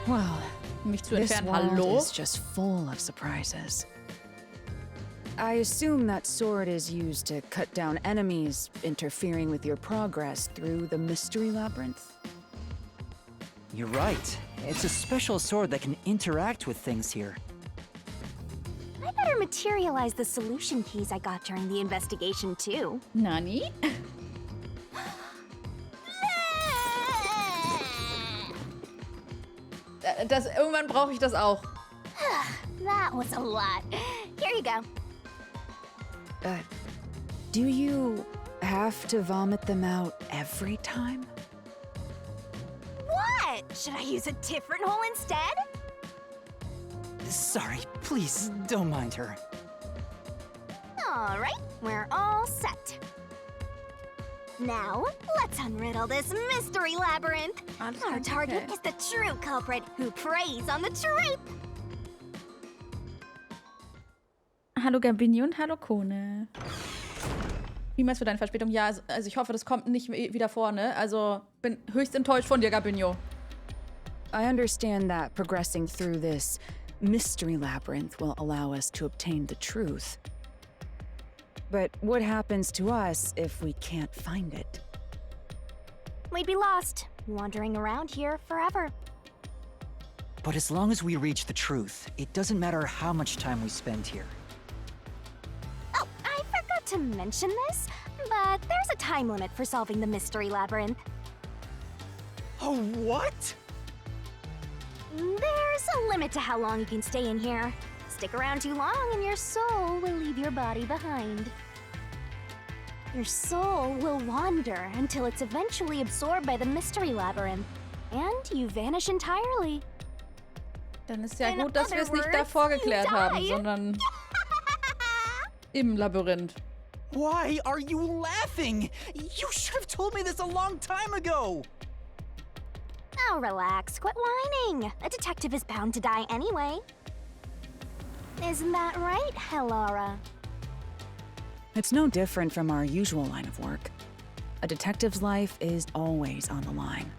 Well, Mich zu this entfernen. world Hallo? is just full of surprises. I assume that sword is used to cut down enemies, interfering with your progress through the mystery labyrinth. You're right. It's a special sword that can interact with things here. I better materialize the solution keys I got during the investigation, too. Nani? Irgendwann brauche ich das auch. That was a lot. Here you go. Do you have to vomit them out every time? What? Should I use a different hole instead? Sorry, please, don't mind her. All right, we're all set. Now, let's unriddle this mystery labyrinth. Our target is the true culprit who preys on the truth. Hallo Gabini und hallo Kone. Niemals für deine Verspätung. Ja, also ich hoffe, das kommt nicht wieder vor, ne? Also, bin höchst enttäuscht von dir, Gabinho. I understand that progressing through this mystery labyrinth will allow us to obtain the truth. But what happens to us if we can't find it? We'd be lost, wandering around here forever. But as long as we reach the truth, it doesn't matter how much time we spend here. Oh, I forgot to mention this, but there's a time limit for solving the mystery labyrinth. Oh, what? There's a limit to how long you can stay in here. Stick around too long and your soul will leave your body behind. Your soul will wander until it's eventually absorbed by the mystery labyrinth. And you vanish entirely. Dann ist ja In gut, dass wir es other nicht davor words, geklärt you haben, die. sondern im Labyrinth. Why are you laughing? You should have told me this a long time ago! Oh, relax. Quit whining. A detective is bound to die anyway. Isn't that right, Hellara? It's no different from our usual line of work. A detective's life is always on the line.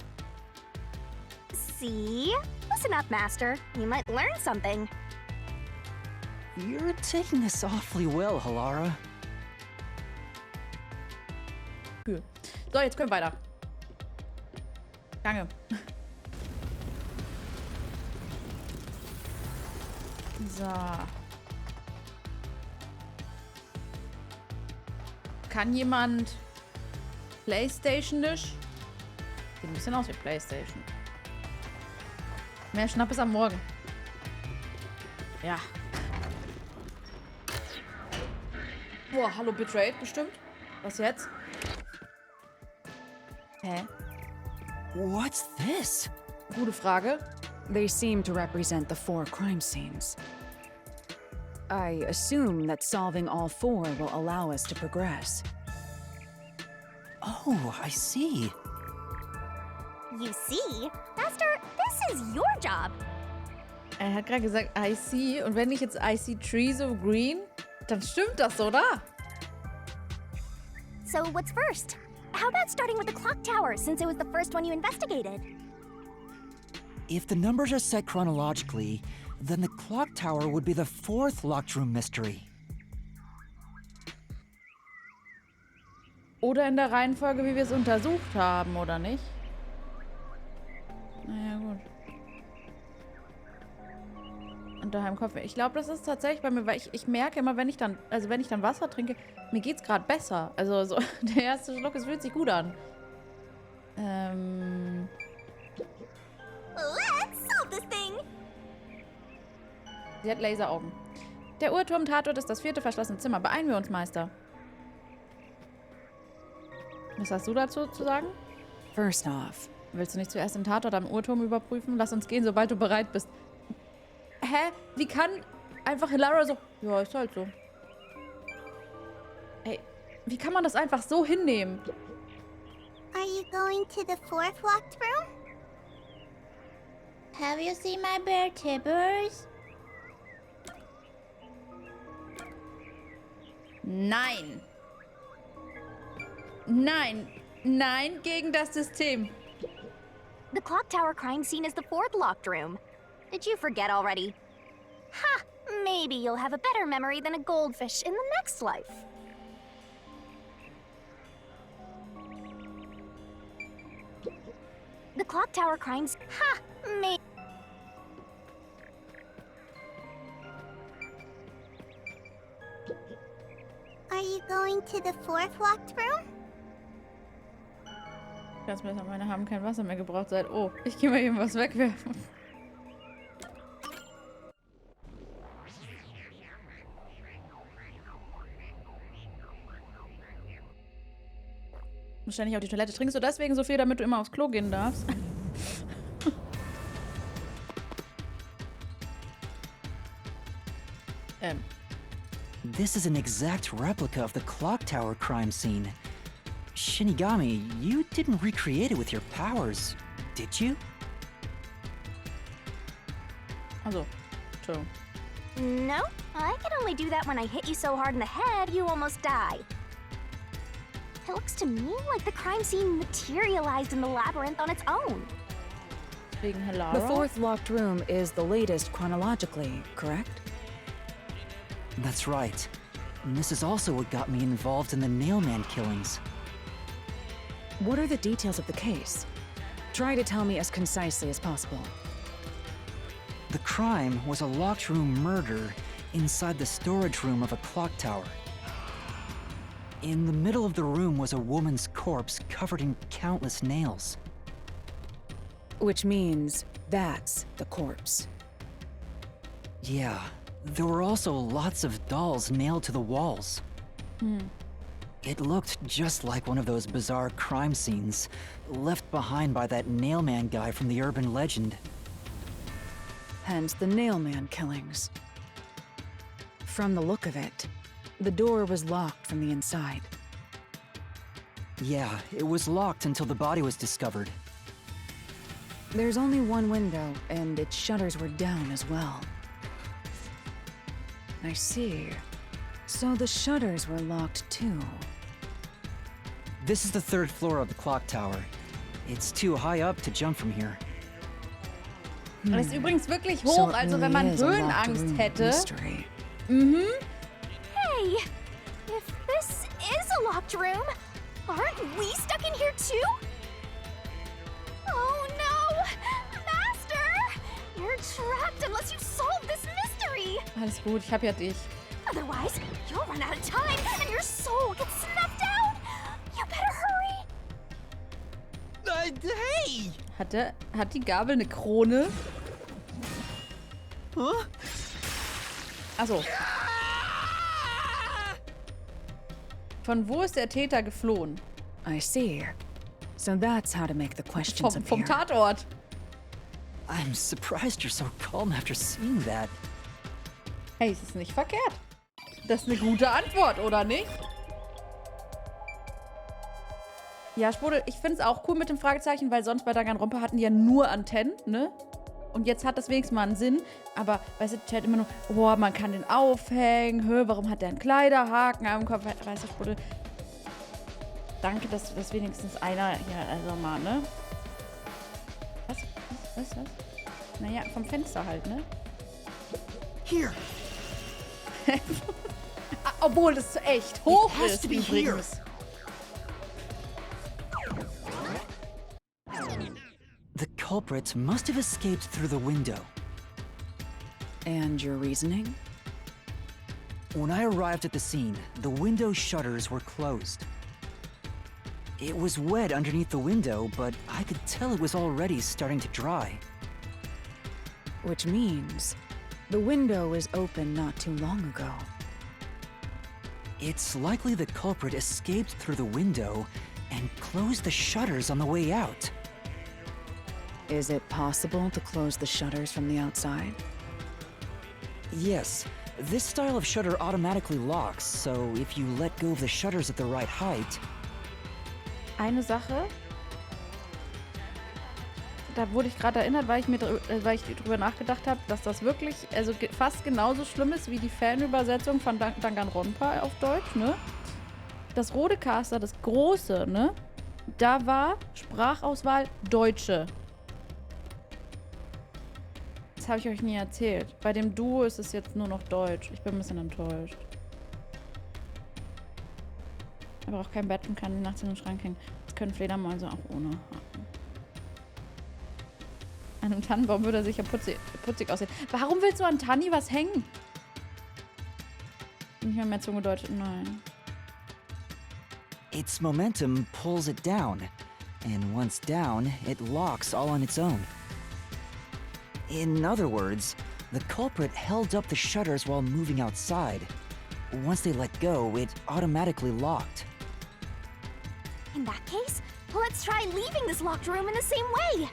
See? Listen up, Master. You might learn something. You're taking this awfully well, Halara. Cool. So, jetzt können wir weiter. Danke. So. Kann jemand PlayStation-isch? Sieht ein bisschen aus wie PlayStation. Mehr Schnappes am Morgen. Ja. Boah, hallo Betrayed bestimmt. Was jetzt? Hä? What's this? Gute Frage. They seem to represent the 4 crime scenes. I assume that solving all 4 will allow us to progress. Oh, I see. You see? Master, this is your job. Er hat gerade gesagt, I see. Und wenn ich jetzt I see trees of green, dann stimmt das, oder? So what's first? How about starting with the clock tower, since it was the first one you investigated? If the numbers are set chronologically, then the clock tower would be the 4th locked room mystery. Oder in der Reihenfolge, wie wir es untersucht haben, oder nicht? Naja, gut. Unter im Kopf. Ich glaube, das ist tatsächlich bei mir, weil ich merke immer, wenn ich dann Wasser trinke, mir geht's gerade besser. Also so, der erste Schluck, es fühlt sich gut an. Let's solve this thing! Sie hat Laseraugen. Der Uhrturm-Tatort ist das 4. verschlossene Zimmer. Beeilen wir uns, Meister. Was hast du dazu zu sagen? First off, Willst du nicht zuerst den Tatort am Uhrturm überprüfen? Lass uns gehen, sobald du bereit bist. Hä? Wie kann einfach Hilara so... Ja, ist halt so. Ey, wie kann man das einfach so hinnehmen? Are you going to the 4th locked room? Have you seen my bear Tibbers? Nein. Nein. Nein gegen das System. The clock tower crime scene is the fourth locked room. Did you forget already? Ha! Maybe you'll have a better memory than a goldfish in the next life. The clock tower crimes. Ha! Are you going to the fourth locked room? Ganz besser, meine haben kein Wasser mehr gebraucht seit. Oh, ich gehe mal eben was wegwerfen. Du musst ständig auf die Toilette. Trinkst du deswegen so viel, damit du immer aufs Klo gehen darfst? This is an exact replica of the clock tower crime scene. Shinigami, you didn't recreate it with your powers, did you? Also, Entschuldigung. No, I can only do that when I hit you so hard in the head you almost die. It looks to me like the crime scene materialized in the labyrinth on its own. Wegen Hellara? The fourth locked room is the latest chronologically, correct? That's right. And this is also what got me involved in the Nailman killings. What are the details of the case? Try to tell me as concisely as possible. The crime was a locked room murder inside the storage room of a clock tower. In the middle of the room was a woman's corpse covered in countless nails. Which means that's the corpse. Yeah, there were also lots of dolls nailed to the walls. It looked just like one of those bizarre crime scenes left behind by that Nailman guy from the urban legend. Hence the Nailman killings. From the look of it, the door was locked from the inside. Yeah, it was locked until the body was discovered. There's only one window, and its shutters were down as well. I see. So the shutters were locked too. This is the third floor of the clock tower. It's too high up to jump from here. Das ist übrigens wirklich hoch, So it also really wenn man is a locked Höhenangst room hätte. mystery. Hey, if this is a locked room, aren't we stuck in here too? Oh no! Master! You're trapped unless you solve this mystery! Alles gut, ich hab ja dich. Otherwise, you'll run out of time and your soul gets snuffed out! You better hurry! Hey! Hat die Gabel eine Krone? Huh? Achso. Von wo ist der Täter geflohen? I see. So that's how to make the questions Vom appear. Tatort. I'm surprised you're so calm after seeing that. Hey, es ist nicht verkehrt. Das ist eine gute Antwort, oder nicht? Ja, Sprudel, ich finde es auch cool mit dem Fragezeichen, weil sonst bei Danganronpa hatten die ja nur Antennen, ne? Und jetzt hat das wenigstens mal einen Sinn. Aber, weißt du, Chat immer nur, boah, man kann den aufhängen. Warum hat der einen Kleiderhaken am Kopf? Weißt du, Sprudel? Danke, dass das wenigstens einer hier, also mal, ne? Was? Naja, vom Fenster halt, ne? Here. Obwohl es echt hoch It has ist, to be here. übrigens. The culprit must have escaped through the window. And your reasoning? When I arrived at the scene, the window shutters were closed. It was wet underneath the window, but I could tell it was already starting to dry. Which means the window was open not too long ago. It's likely the culprit escaped through the window and closed the shutters on the way out. Is it possible to close the shutters from the outside? Yes, this style of shutter automatically locks, so if you let go of the shutters at the right height... Eine Sache, da wurde ich gerade erinnert, weil ich drüber nachgedacht habe, dass das wirklich also fast genauso schlimm ist wie die Fanübersetzung von Danganronpa auf Deutsch, ne? Das Rodecaster, das große, ne? Da war Sprachauswahl Deutsche. Das habe ich euch nie erzählt. Bei dem Duo ist es jetzt nur noch Deutsch. Ich bin ein bisschen enttäuscht. Aber auch kein Bett und kann nachts in den Schrank hängen. Das können Fledermäuse auch ohne Haken. An einem Tannenbaum würde er sicher putzig aussehen. Warum willst du an Tanni was hängen? Nicht mal mehr zugedeutet, nein. Its momentum pulls it down, and once down, it locks all on its own. In other words, the culprit held up the shutters while moving outside. Once they let go, it automatically locked. In that case, let's try leaving this locked room in the same way.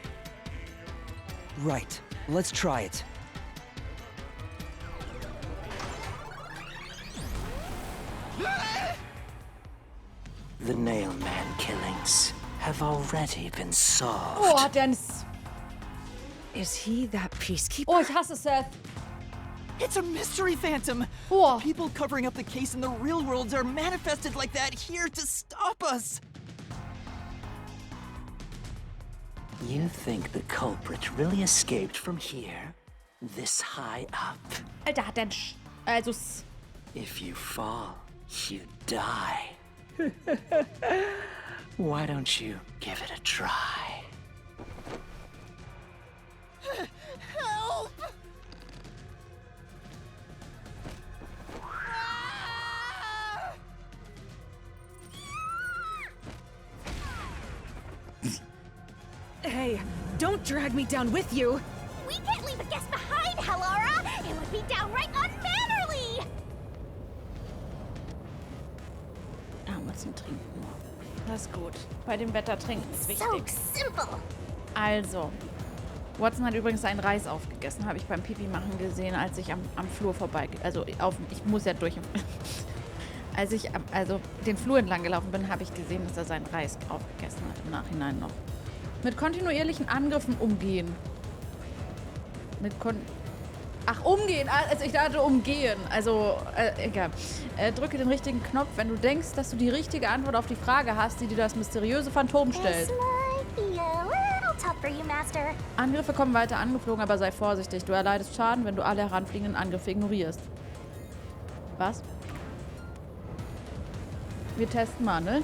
Right, let's try it. The Nailman killings have already been solved. Oh, hat der ein... Is he that peacekeeper? Oh, ich hasse Seth. It's a mystery phantom! Oh. People covering up the case in the real world are manifested like that here to stop us! You think the culprit really escaped from here? This high up? Alter, hat der ein... Also... If you fall, you die. Why don't you give it a try? Help! Hey, don't drag me down with you! We can't leave a guest behind, Hellara! It would be downright unmannerly! Ah, mal zum Trinken. Das ist gut. Bei dem Wetter trinken ist So wichtig. simple! Also, Watson hat übrigens seinen Reis aufgegessen, habe ich beim Pipi machen gesehen, als ich am Flur vorbei... Also, ich muss ja durch... Als ich den Flur entlang gelaufen bin, habe ich gesehen, dass er seinen Reis aufgegessen hat. Im Nachhinein noch. Mit kontinuierlichen Angriffen umgehen. Umgehen. Also ich dachte umgehen. Also, egal. Drücke den richtigen Knopf, wenn du denkst, dass du die richtige Antwort auf die Frage hast, die dir das mysteriöse Phantom stellt. This might be a little tough for you, Master. Angriffe kommen weiter angeflogen, aber sei vorsichtig. Du erleidest Schaden, wenn du alle heranfliegenden Angriffe ignorierst. Was? Wir testen mal, ne?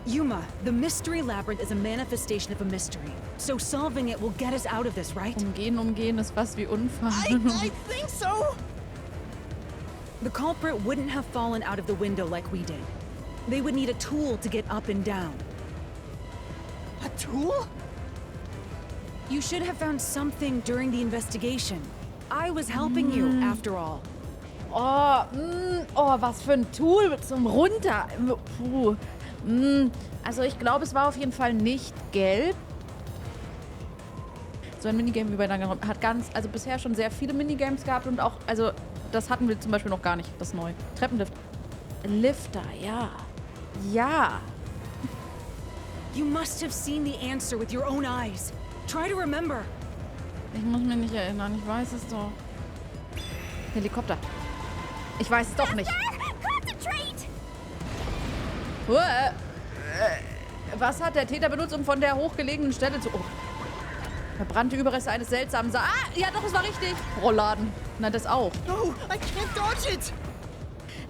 Yuma, the mystery labyrinth is a manifestation of a mystery. So solving it will get us out of this, right? Umgehen ist was wie Unfall. I think so! The culprit wouldn't have fallen out of the window like we did. They would need a tool to get up and down. A tool? You should have found something during the investigation. I was helping you, after all. Was für ein Tool zum Runter. Puh. Also ich glaube, es war auf jeden Fall nicht gelb. So ein Minigame wie bei Danganronpa hat also bisher schon sehr viele Minigames gehabt und auch, also das hatten wir zum Beispiel noch gar nicht, das neu. Treppenlift. Lifter, ja. Ja. You must have seen the answer with your own eyes. Try to remember. Ich muss mich nicht erinnern, ich weiß es doch. Helikopter. Ich weiß es doch nicht. Concentrate! Was hat der Täter benutzt, um von der hochgelegenen Stelle zu... Oh. Verbrannte Überreste eines seltsamen... ja doch, es war richtig. Rollladen. Na, das auch. No, I can't dodge it!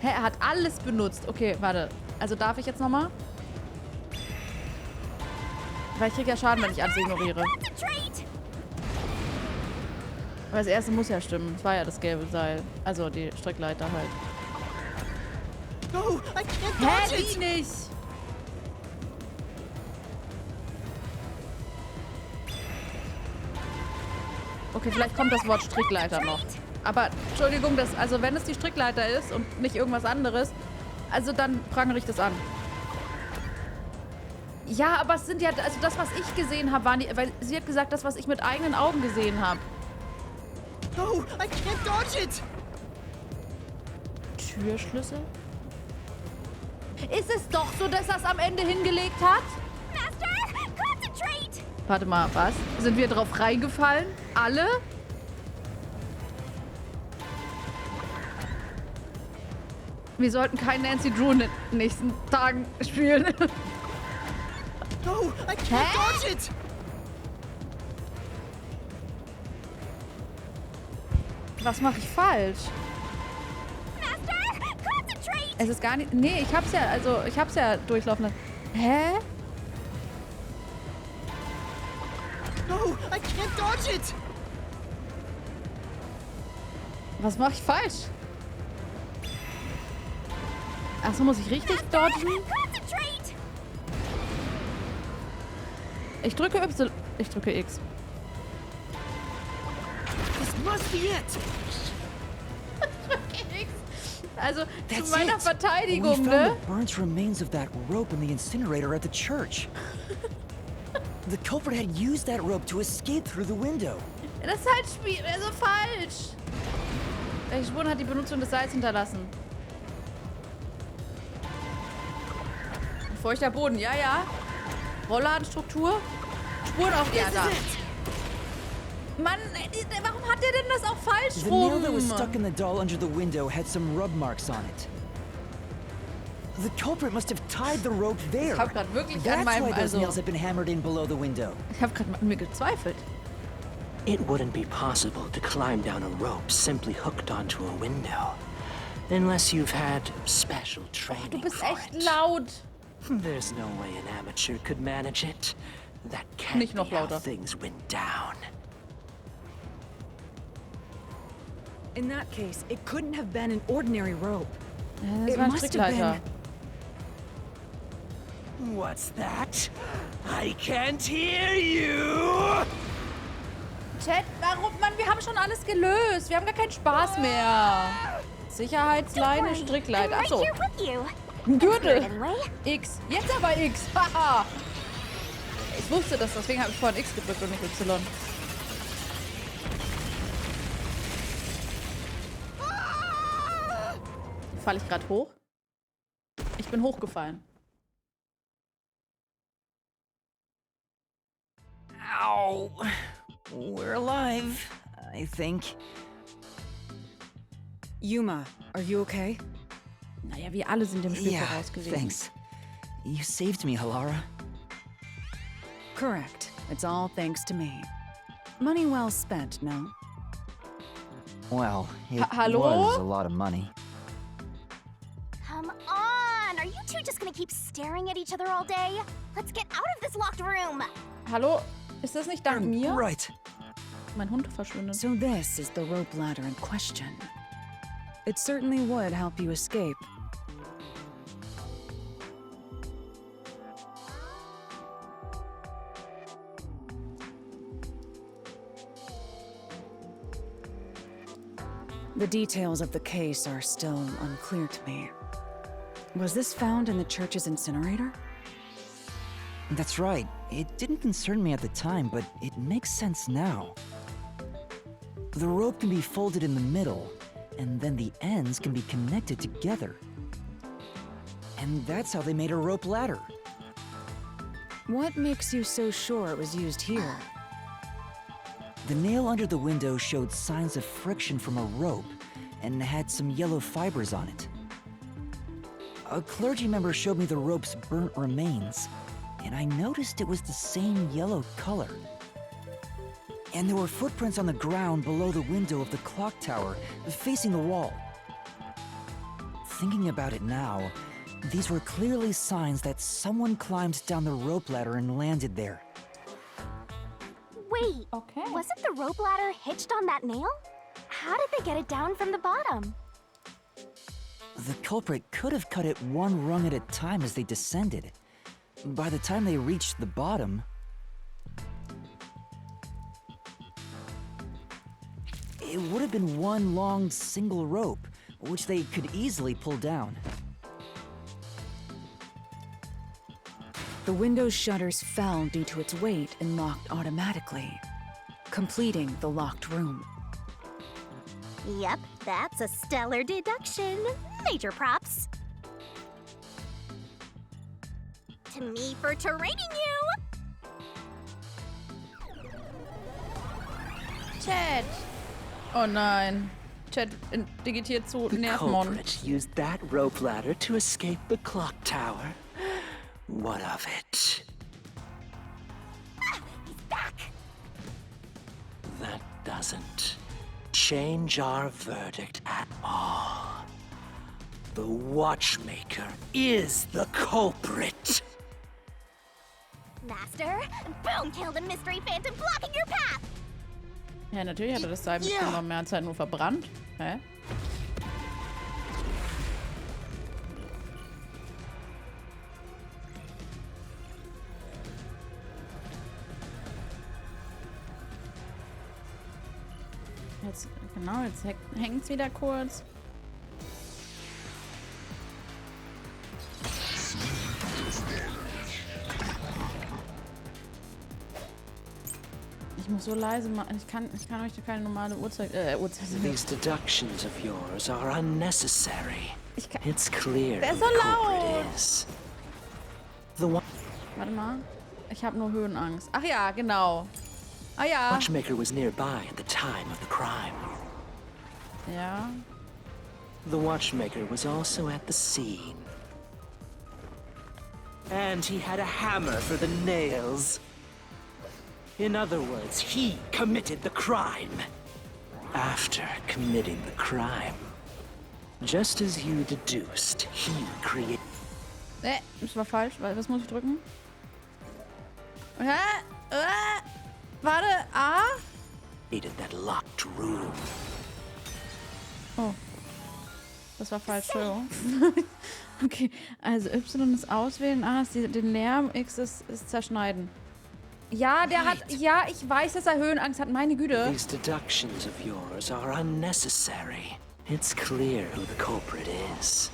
Hä, er hat alles benutzt. Okay, warte. Also darf ich jetzt nochmal? Weil ich krieg ja Schaden, wenn ich alles ignoriere. Concentrate! Aber das erste muss ja stimmen. Es war ja das gelbe Seil. Also die Strickleiter halt. No, I can't dodge Hä, it! die nicht? Okay, vielleicht kommt das Wort Strickleiter noch. Aber, Entschuldigung, also wenn es die Strickleiter ist und nicht irgendwas anderes, also dann prangere ich das an. Ja, aber es sind ja, also das, was ich gesehen habe, war nicht, weil sie hat gesagt, das, was ich mit eigenen Augen gesehen habe. No, I can't dodge it! Türschlüssel? Ist es doch so, dass er es am Ende hingelegt hat? Master, concentrate! Warte mal, was? Sind wir drauf reingefallen? Alle? Wir sollten kein Nancy Drew in den nächsten Tagen spielen. No, I can't dodge it! Was mache ich falsch? Master, concentrate! Es ist gar nicht... Nee, ich hab's ja durchlaufen lassen. Hä? No, I can't dodge it! Was mache ich falsch? Achso, muss ich richtig dodgen? Concentrate! Ich drücke Y. Ich drücke X. This must be it! Also, zu That's meiner it. Verteidigung, We found ne? the burnt remains of that rope in the incinerator at the church. The culprit had used that rope to escape through the window. Das ist halt also falsch. Welche Spuren hat die Benutzung des Seils hinterlassen? Ein feuchter Boden, ja, ja. Rollladenstruktur. Spuren auf... Ja, da. Mann, warum hat der denn das auch falsch The nail rum? that was stuck in the doll under the window had some rub marks on it. The culprit must have tied the rope there. Ich hab grad wirklich an That's meinem... why those Also, nails have been hammered in below the window. ich hab grad an mir gezweifelt. It wouldn't be possible to climb down a rope simply hooked onto a window. Unless you've had special training Du bist for echt it. laut. There's no way an amateur could manage it. That can't Nicht noch be how lauter. things went down. In that case, it couldn't have been an ordinary rope. Ja, das It war ein must have Strickleiter. What's that? I can't hear you! Chat, warum? Mann, wir haben schon alles gelöst. Wir haben gar keinen Spaß mehr. Sicherheitsleine, Strickleiter. I'm right Achso, here with you. ein Gürtel. Anyway, X. Jetzt aber X. Haha. Ich wusste das, deswegen habe ich vorhin X gedrückt und nicht Y. Falle ich gerade hoch? Ich bin hochgefallen. Ow. We're alive, I think. Yuma, are you okay? Naja, wir alle sind dem Spiel Yeah, voraus gewesen. thanks. You saved me, Halara. Correct. It's all thanks to me. Money well spent, no? Well, it Hallo? was a lot of money. come on! Are you two just gonna keep staring at each other all day? Let's get out of this locked room! Hallo? Ist das nicht dank mir? Right. Mein Hund verschwindet. So this is the rope ladder in question. It certainly would help you escape. The details of the case are still unclear to me. Was this found in the church's incinerator? That's right. It didn't concern me at the time, but it makes sense now. The rope can be folded in the middle, and then the ends can be connected together. And that's how they made a rope ladder. What makes you so sure it was used here? The nail under the window showed signs of friction from a rope and had some yellow fibers on it. A clergy member showed me the rope's burnt remains, and I noticed it was the same yellow color. And there were footprints on the ground below the window of the clock tower, facing the wall. Thinking about it now, these were clearly signs that someone climbed down the rope ladder and landed there. Wait, Okay. wasn't the rope ladder hitched on that nail? How did they get it down from the bottom? The culprit could have cut it one rung at a time as they descended. By the time they reached the bottom, it would have been one long single rope, which they could easily pull down. The window's shutters fell due to its weight and locked automatically, completing the locked room. Yep, that's a stellar deduction. Major props. To me for training you! Chat. Oh nein. Chat digitiert zu The Nervmon. culprit used that rope ladder to escape the clock tower. What of it? He's back! That doesn't change our verdict at all. The Watchmaker is the culprit. Master, boom, kill the mystery phantom blocking your path. Ja, natürlich hat er das Seil mitgenommen, aber mehr hat es halt nur verbrannt. Hä? Jetzt, genau, jetzt hängt es wieder kurz. Ich muss so leise machen. Ich kann euch keine normale Uhrzeit. These deductions of yours are unnecessary. It's clear Der who ist the so culprit laut. is. The Warte mal. Ich habe nur Höhenangst. Ach ja, genau. Ah ja. Watchmaker was nearby at the time of the crime. Ja. The Watchmaker was also at the scene. And he had a hammer for the nails. In other words, he committed the crime. After committing the crime, just as you deduced, he created... Das war falsch. Was muss ich drücken? Warte. A? that locked room. Oh. Das war falsch. Entschuldigung. Okay, also Y ist auswählen, A ist den Lärm, X ist zerschneiden. Ja, der hat... Ja, ich weiß, dass er Höhenangst hat. Meine Güte. These deductions of yours are unnecessary. It's clear who the culprit is.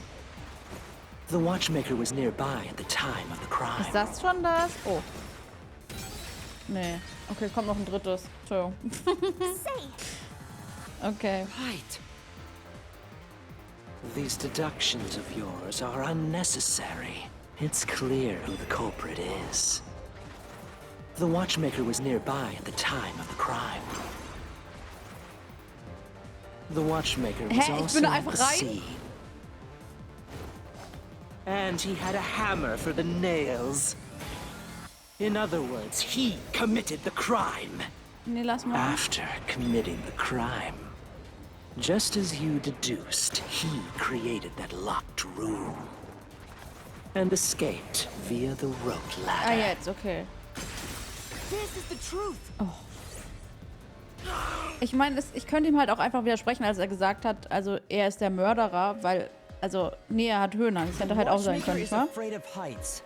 The Watchmaker was nearby at the time of the crime. Ist das schon das? Oh. Nee. Okay, es kommt noch ein drittes. Entschuldigung. Okay. Right. These deductions of yours are unnecessary. It's clear who the culprit is. The Watchmaker was nearby at the time of the crime. The Watchmaker was Hä? Ich also bin da at einfach the rein? scene. And he had a hammer for the nails. In other words, he committed the crime. Nee, lass mal. After committing the crime, just as you deduced, he created that locked room and escaped via the rope ladder. Ah, jetzt, okay. This is the truth. Ich meine, ich könnte ihm halt auch einfach widersprechen, als er gesagt hat, also er ist der Mörderer, weil, also, nee, er hat Höhenangst. Das hätte halt auch sein können, nicht wahr? afraid of heights.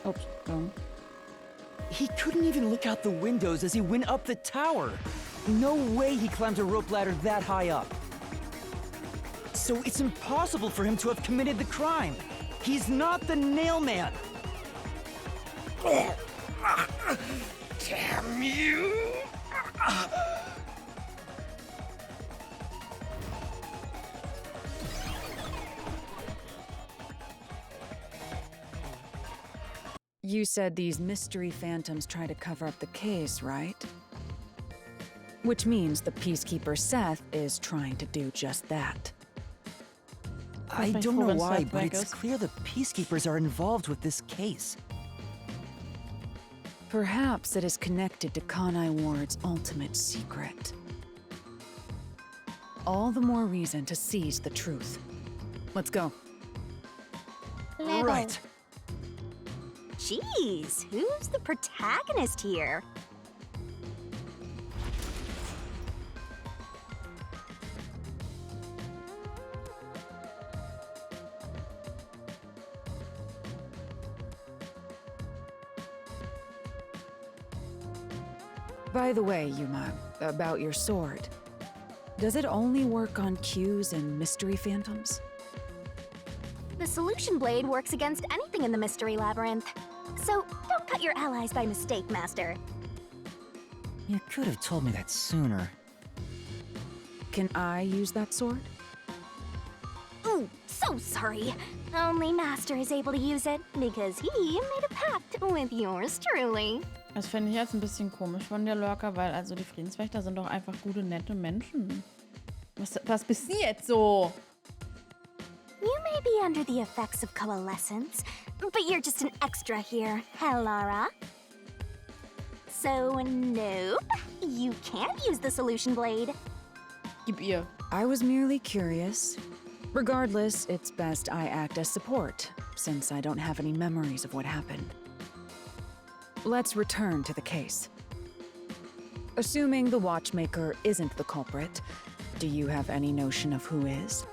Ups, ja. He couldn't even look out the windows as he went up the tower. No way he climbed a rope ladder that high up. So it's impossible for him to have committed the crime. He's not the nail man. Damn you! You said these mystery phantoms try to cover up the case, right? Which means the peacekeeper Seth is trying to do just that. I don't know why, but it's clear the peacekeepers are involved with this case. Perhaps it is connected to Kanai Ward's ultimate secret. All the more reason to seize the truth. Let's go. Right. Jeez, who's the protagonist here? By the way, Yuma, about your sword. Does it only work on cues and mystery phantoms? The solution blade works against anything in the mystery labyrinth. So don't cut your allies by mistake, Master. You could have told me that sooner. Can I use that sword? Ooh, so sorry. Only Master is able to use it because he made a pact with yours truly. Das finde ich jetzt ein bisschen komisch von der Lurker, weil also die Friedenswächter sind doch einfach gute, nette Menschen. Was bist du jetzt so? You may be under the effects of coalescence, but you're just an extra here, Hellara. So, nope. You can't use the solution blade. Gib ihr. I was merely curious. Regardless, it's best I act as support, since I don't have any memories of what happened. Let's return to the case. Assuming the watchmaker isn't the culprit, do you have any notion of who is?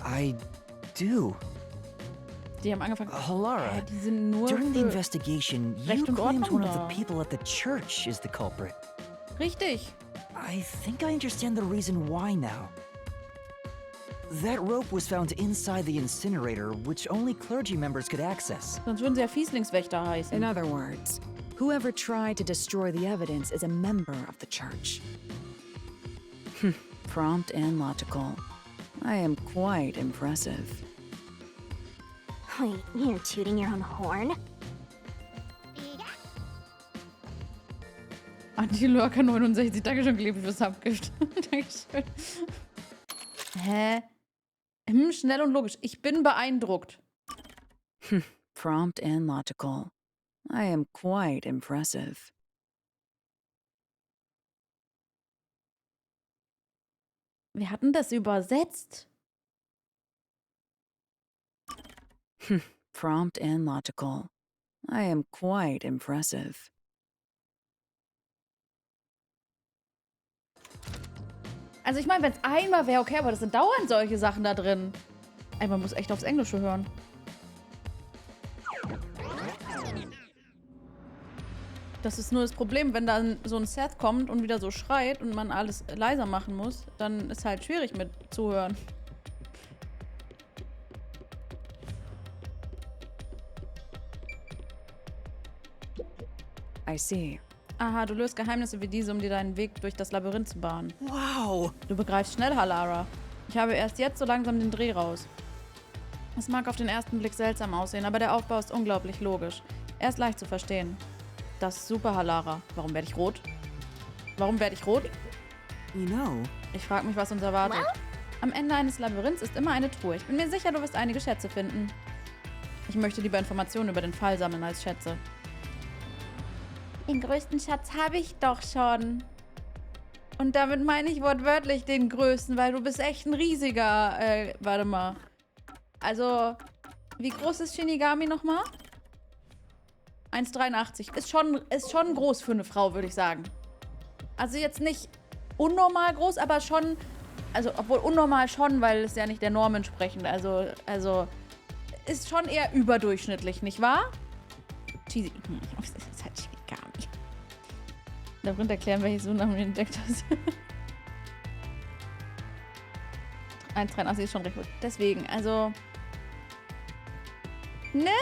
I do. Die haben angefangen. Halara, Die sind nur during the für investigation, you Recht und claimed Ordnung one of da. the people at the church is the culprit. Richtig. I think I understand the reason why now. That rope was found inside the incinerator, which only clergy members could access. Sonst würden sie ja Fieslingswächter heißen. In other words, whoever tried to destroy the evidence is a member of the church. Prompt and logical. I am quite impressive. Wait, you're tooting your own horn? Anti-Lurker 69, dankeschön, geliebt fürs Abgift. Dankeschön. Hä? Schnell und logisch. Ich bin beeindruckt. Prompt and logical. I am quite impressive. Wir hatten das übersetzt. Prompt and logical. I am quite impressive. Also ich meine, wenn es einmal wäre, okay, aber das sind dauernd solche Sachen da drin. Ey, man muss echt aufs Englische hören. Das ist nur das Problem, wenn dann so ein Seth kommt und wieder so schreit und man alles leiser machen muss, dann ist halt schwierig mit zuhören. I see. Aha, du löst Geheimnisse wie diese, um dir deinen Weg durch das Labyrinth zu bahnen. Wow! Du begreifst schnell, Halara. Ich habe erst jetzt so langsam den Dreh raus. Es mag auf den ersten Blick seltsam aussehen, aber der Aufbau ist unglaublich logisch. Er ist leicht zu verstehen. Das ist super, Halara. Warum werde ich rot? Warum werde ich rot? You know, Ich frage mich, was uns erwartet. Am Ende eines Labyrinths ist immer eine Truhe. Ich bin mir sicher, du wirst einige Schätze finden. Ich möchte lieber Informationen über den Fall sammeln als Schätze. Den größten Schatz habe ich doch schon. Und damit meine ich wortwörtlich den größten, weil du bist echt ein riesiger. Warte mal. Also, wie groß ist Shinigami nochmal? 1,83. Ist schon groß für eine Frau, würde ich sagen. Also jetzt nicht unnormal groß, aber schon. Also, obwohl unnormal schon, weil es ja nicht der Norm entsprechend. Also ist schon eher überdurchschnittlich, nicht wahr? Cheesy. Das ist halt Shinigami. Labyrinth erklären, welches du nach mir entdeckt hast. 1,83 ist schon recht gut. Deswegen, also. Ne?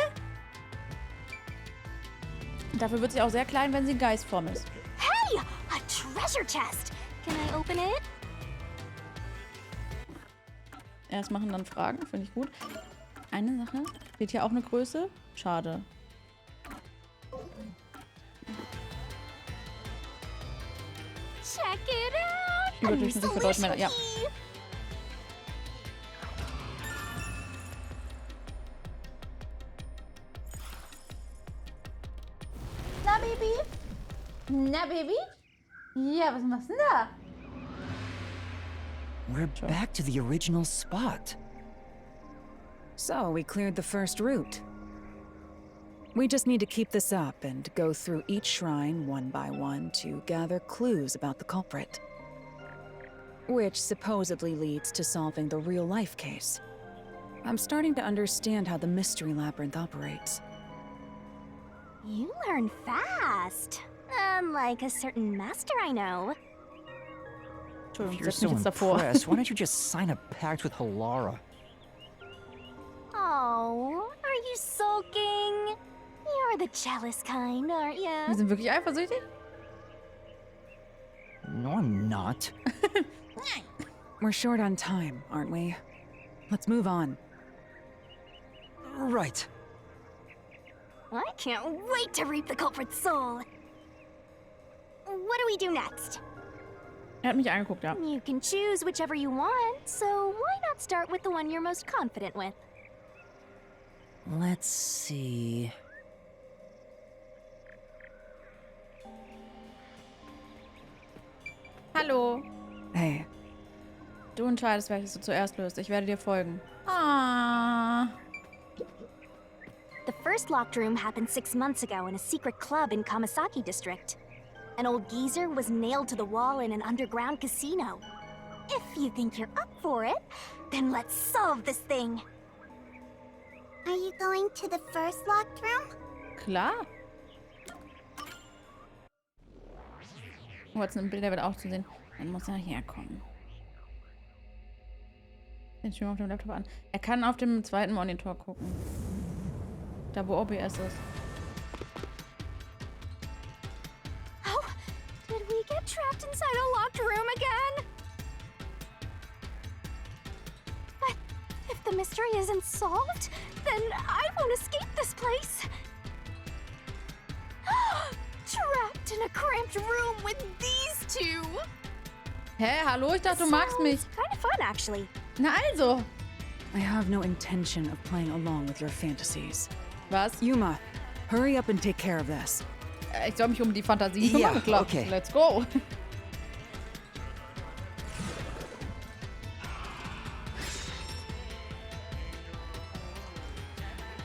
Dafür wird sie auch sehr klein, wenn sie in Geistform ist. Hey! A treasure chest! Can I open it? Erst machen, dann fragen, finde ich gut. Eine Sache. Steht hier auch eine Größe? Schade. Check it out! Überdurchschnittlich für Deutschmänner, ja. Na, Baby? Na, Baby? Ja, was machst du denn da? We're back to the original spot. So, we cleared the first route. We just need to keep this up and go through each shrine one by one to gather clues about the culprit. Which supposedly leads to solving the real-life case. I'm starting to understand how the mystery labyrinth operates. You learn fast. Unlike a certain master I know. If Entschuldigung, you're setz mich so jetzt davor. impressed, why don't you just sign a pact with Halara? Oh, are you sulking? You're the jealous kind, aren't Wir you? sind wirklich eifersüchtig? No, I'm not. We're short on time, aren't we? Let's move on. Right. I can't wait to reap the culprit's soul. What do we do next? Er hat mich angeguckt, ja. You can choose whichever you want, so why not start with the one you're most confident with? Let's see. Hallo. Hey, Du entscheidest, welches du zuerst löst. Ich werde dir folgen. Ah. The first locked room happened 6 months ago in a secret club in Kamasaki district. An old geezer was nailed to the wall in an underground casino. If you think you're up for it, then let's solve this thing. Are you going to the first locked room? Klar. Oh, jetzt ein Bilder wird auch zu sehen. Dann muss er herkommen. Den Stream auf dem Laptop an. Er kann auf dem zweiten Monitor gucken. Da, wo OBS ist. Oh, did we get trapped inside a locked room again? But if the mystery isn't solved, then I won't escape this place. Trapped in a cramped room with these two. Hä, hallo? Ich dachte, du magst mich. Kind of fun, actually. Na also. I have no intention of playing along with your fantasies. Was? Yuma, hurry up and take care of this. Ich soll mich um die Fantasie kümmern? Ja, Klar. okay. Let's go.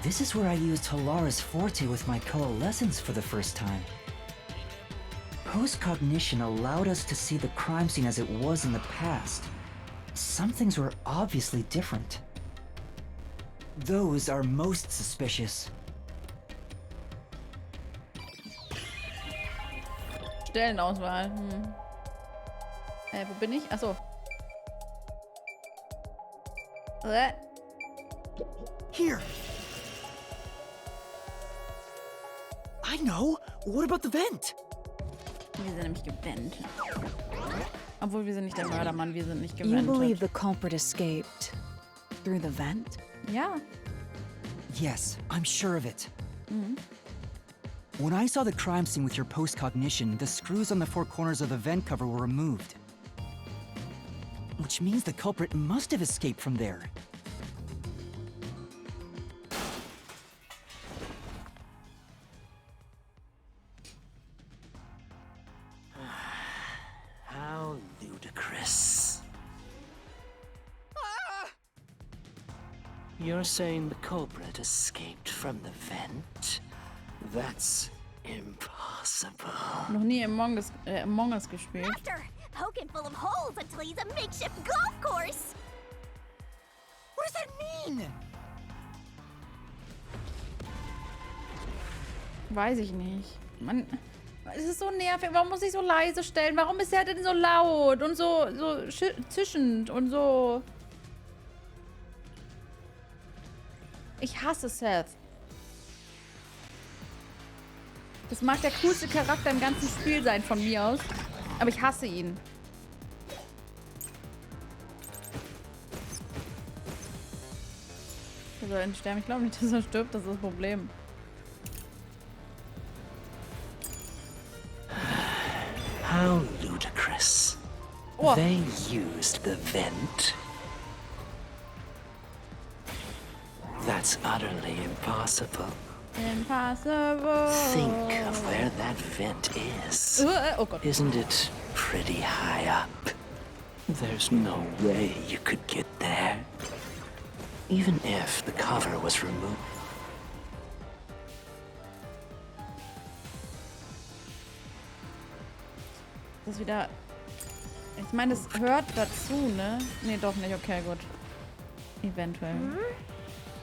This is where I used Hilara's forte with my coalescence for the first time. Post-cognition allowed us to see the crime scene as it was in the past. Some things were obviously different. Those are most suspicious. Stellenauswahl. Wo bin ich? Achso. Here. I know. What about the vent? Wir sind nämlich gebannt. Obwohl, wir sind nicht der Mördermann, wir sind nicht You believe gebannt. the culprit escaped through the vent? Ja. Yes, I'm sure of it. When I saw the crime scene with your post-cognition, the screws on the four corners of the vent cover were removed. Which means the culprit must have escaped from there. How ludicrous. You're saying the culprit escaped from the vent? That's impossible. Noch nie Among Us gespielt. After poking full of holes until he's a makeshift golf course. What does that mean? Weiß ich nicht. Mann, es ist so nervig. Warum muss ich so leise stellen? Warum ist er denn so laut und so zischend und so... Ich hasse Seth. Das mag der coolste Charakter im ganzen Spiel sein von mir aus. Aber ich hasse ihn. Er soll nicht sterben. Ich glaube nicht, dass er stirbt. Das ist das Problem. How ludicrous. Oh. They used the vent. That's utterly impossible. Impossible. Think of where that vent is. Oh Gott. Isn't it pretty high up? There's no way you could get there. Even if the cover was removed. Das ist wieder... Ich meine, das hört dazu, ne? Nee, doch nicht. Okay, gut. Eventuell.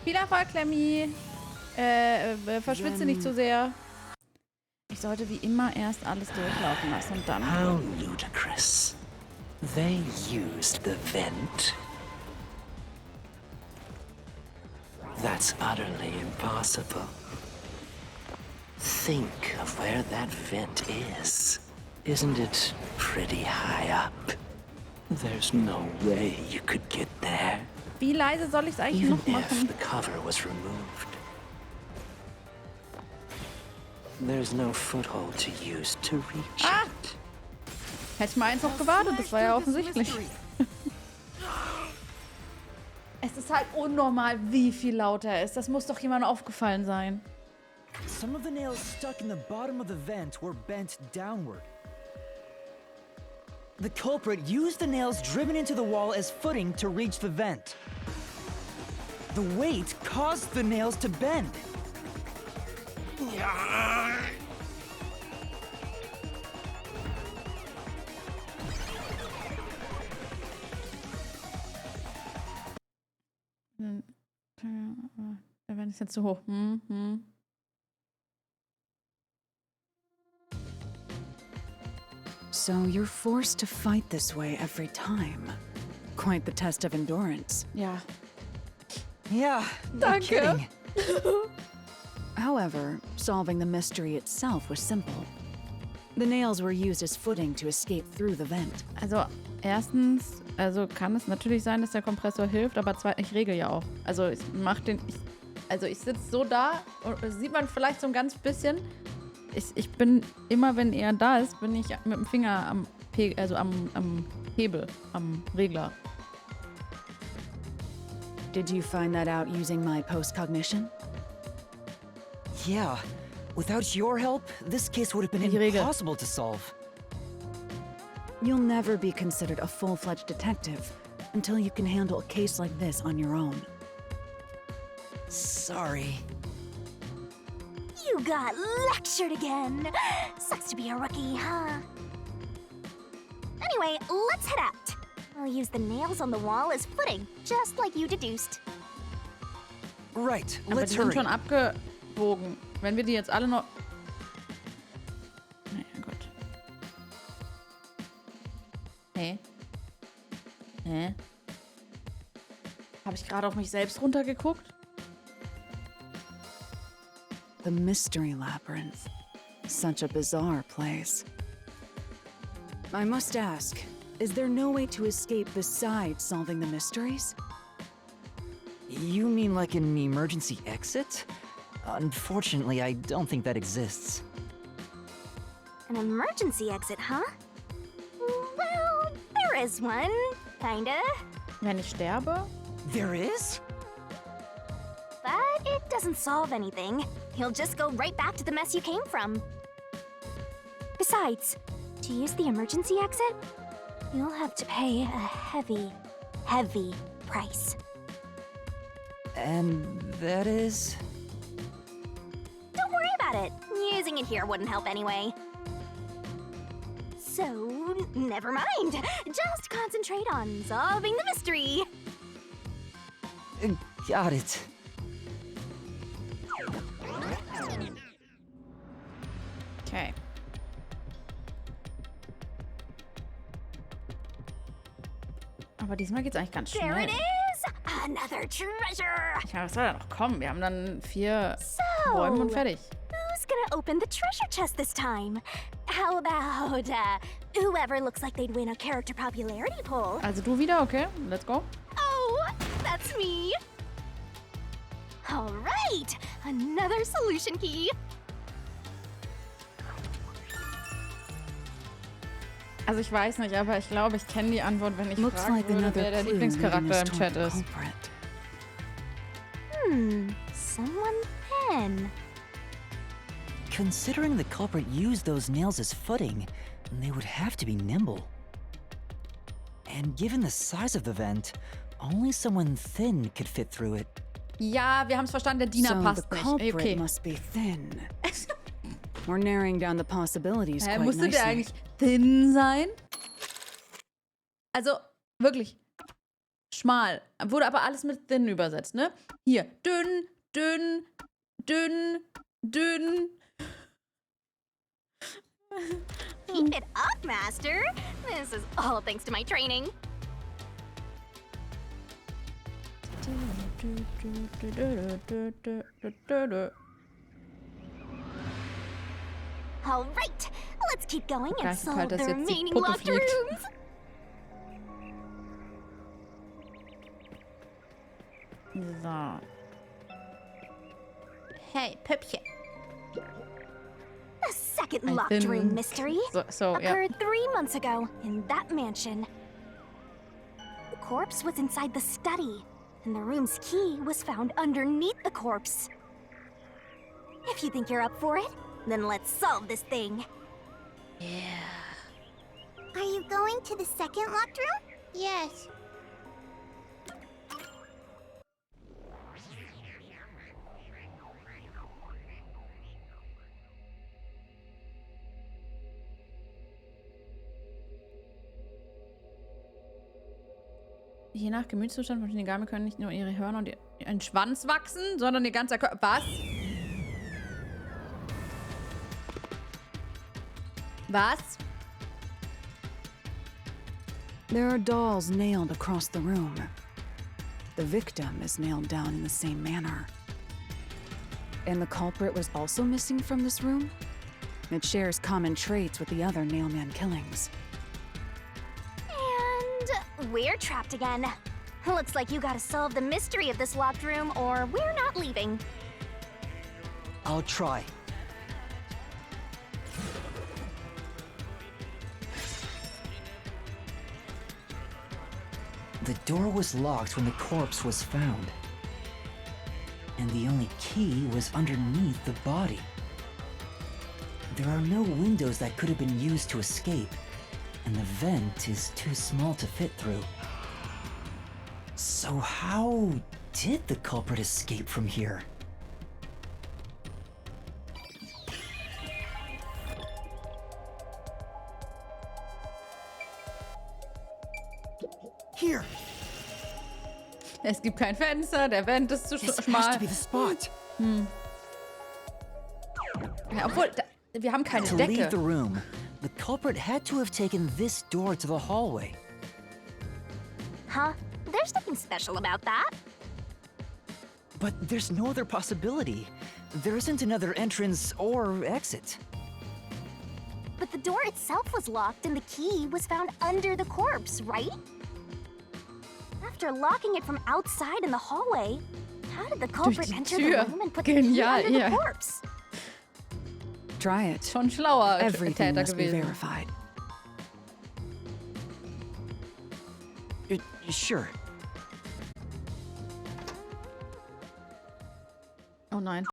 Viel Erfolg, Clemmy. Verschwitze nicht zu sehr. Ich sollte wie immer erst alles durchlaufen lassen und dann... How ludicrous. They used the vent. That's utterly impossible. Think of where that vent is. Isn't it pretty high up? There's no way you could get there. Wie leise soll ich es eigentlich Even noch if machen? the cover was removed. There's no foothold to use to reach Ah! it. Hätte ich mal eins noch gewartet, das war ja offensichtlich. Es ist halt unnormal, wie viel lauter er ist. Das muss doch jemandem aufgefallen sein. Some of the nails stuck in the bottom of the vent were bent downward. The culprit used the nails driven into the wall as footing to reach the vent. The weight caused the nails to bend. Der Vent ist jetzt zu hoch. So you're forced to fight this way every time. Quite the test of endurance. Ja. Yeah, no Danke. kidding. However, solving the mystery itself was simple. The nails were used as footing to escape through the vent. Also, erstens, kann es natürlich sein, dass der Kompressor hilft, aber zweitens, ich regel ja auch. Also, ich sitze so da, und das sieht man vielleicht so ein ganz bisschen. Ich bin immer, wenn er da ist, bin ich mit dem Finger am Hebel, am Regler. Did you find that out using my postcognition? Yeah, without your help, this case would have been Die Regel. impossible to solve. You'll never be considered a full-fledged detective until you can handle a case like this on your own. Sorry. You got lectured again. Sucks to be a rookie, huh? Anyway, let's head out. I'll use the nails on the wall as footing, just like you deduced. Right, Aber let's die sind hurry. schon abgebogen. Wenn wir die jetzt alle noch... Naja, gut. Hä? Habe ich gerade auf mich selbst runtergeguckt? The Mystery Labyrinth. Such a bizarre place. I must ask, is there no way to escape besides solving the mysteries? You mean like an emergency exit? Unfortunately, I don't think that exists. An emergency exit, huh? Well, there is one, kinda. Wenn ich sterbe? There is? But it doesn't solve anything. You'll just go right back to the mess you came from. Besides, to use the emergency exit, you'll have to pay a heavy, heavy price. And that is? Don't worry about it. Using it here wouldn't help anyway. So, never mind. Just concentrate on solving the mystery. Got it. Okay. Aber diesmal geht's eigentlich ganz There schnell. it is! Another treasure! Ja, was soll da noch kommen? Wir haben dann 4 So, Bäume und fertig. who's gonna open the treasure chest this time? How about, whoever looks like they'd win a character popularity poll? Also du wieder, okay? Let's go. Oh, that's me! Alright, another solution key. Also ich weiß nicht, aber ich glaube, ich kenne die Antwort, wenn ich Looks fragen like würde, another wer der clue leading Lieblingscharakter us im toward Chat the ist. culprit. Someone thin. Considering the culprit used those nails as footing, they would have to be nimble. And given the size of the vent, only someone thin could fit through it. Ja, wir haben es verstanden, der Diener So the passt nicht. culprit Okay. must be thin. We're narrowing down the possibilities Hä, quite musste der nicely. eigentlich thin sein? Also, wirklich. Schmal. Wurde aber alles mit thin übersetzt, ne? Hier. Dünn, dünn, dünn, dünn. Keep it up, Master. This is all thanks to my training. All right, let's keep going and Geisteskalt, solve dass the jetzt die remaining Puppe locked fliegt. rooms. So. Hey, Püppchen. The second I locked room mystery So, ja. occurred 3 months ago in that mansion. The corpse was inside the study, and the room's key was found underneath the corpse. If you think you're up for it, then let's solve this thing. Are you going going to the second locked room? Yes. Je nach Gemütszustand von Shinigami können nicht nur ihre Hörner und ein Schwanz wachsen, sondern ihr ganzer Körper. Was? Was? There are dolls nailed across the room. The victim is nailed down in the same manner. And the culprit was also missing from this room? It shares common traits with the other Nailman killings. And we're trapped again. Looks like you gotta solve the mystery of this locked room, or we're not leaving. I'll try. The door was locked when the corpse was found. And the only key was underneath the body. There are no windows that could have been used to escape, and the vent is too small to fit through. So how did the culprit escape from here? Here! Es gibt kein Fenster, der Vent ist zu This has schmal. to be the spot. Ja, obwohl, wir haben keine To leave the Decke. room, the culprit had to have taken this door to the hallway. Huh? There's nothing special about that. But there's no other possibility. There isn't another entrance or exit. But the door itself was locked and the key was found under the corpse, right? After locking it from outside in the hallway, how did the culprit die enter Tür. the room and put the key Genial, under ja. the corpse? Try it. Schon schlauer Everything Täter must be gewesen. verified. Sure. Oh nein.